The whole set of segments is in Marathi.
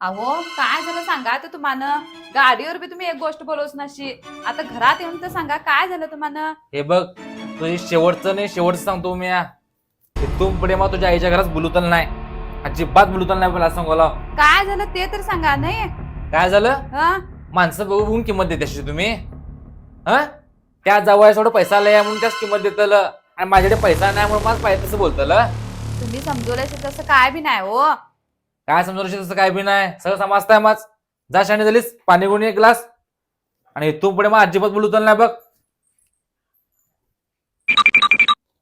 अहो काय झालं सांगा तर तुम्हाला गाडीवर बी तुम्ही एक गोष्ट बोलवच नशी आता घरात येऊन तर सांगा काय झालं तुम्हाला. हे बघ तुझी शेवटचं नाही शेवटचं सांगतो मी इथून पुढे मग तुझ्या आईच्या घरात बोलूतल नाही, अजिबात बोलूतल नाही मला सांगोला. काय झालं ते तर सांगा नाही. काय झालं? हा माणसं बघून किंमत देते अशी तुम्ही. हा त्या जवळ थोडं पैसा आलाय म्हणून त्याच किंमत देतल आणि माझ्याकडे पैसा नाही म्हणून माझं पाहिजे तसं बोलतल. तुम्ही समजवल्याशी तसं काय बी नाही हो. काय समजून तसं काय बी नाही, सगळं समजताय माझ. जा शाणे झालीस, पाणी गुणी एक ग्लास. आणि इथून पुढे मग अजिबात बोलूतल नाही बघ.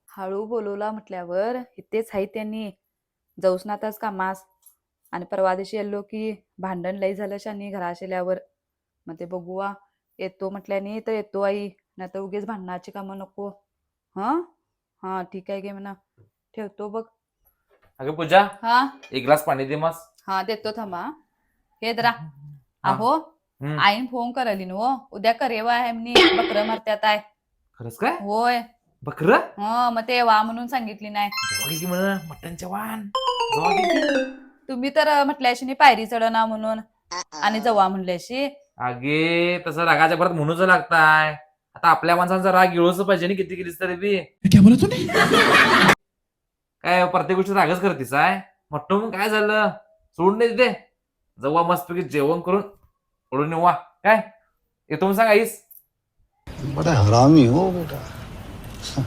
हळू बोलवला म्हटल्यावर इथेच आहे त्यांनी जाऊस ना आताच कामास. आणि परवा दिवशी येलो की भांडण लई झालं शानी घरा शिल्यावर. मग ते बघूया येतो म्हटल्याने तर येतो आई, नाही तर उगीच भांडणाची कामं नको. हा हा ठीक आहे गे म्हणा, ठेवतो बघ. अगं पूजा, हा एक ग्लास पाणी दे मस. हा देतो थांबा. हे जरा हा. अहो हम्म. आईन फोन करली न हो उद्या करेवा आहे म्हणे बकर मरत्यात आहे. खरंच काय? होय बकर मग ते वा म्हणून सांगितली नाही. जवळ की म्हण मटणच्या वाण जवळ की. तुम्ही तर म्हटल्याशी पायरी चढना म्हणून आणि जवा म्हणल्याशी. अगे तसं रागाच्या परत म्हणूच लागताय. आता आपल्या माणसांचा राग गिळूच पाहिजे ना किती केलीस तरी बी. क्या बोला तूने? काय प्रत्येक गोष्टी रागच करतीस आहे. म्हटलं मग काय झालं, सोडून नाही तिथे जवा मस्तपैकी जेवण करून पडून येऊ वा. काय येतो मग सांग आईस. बड़ा हरामी हो बेटा.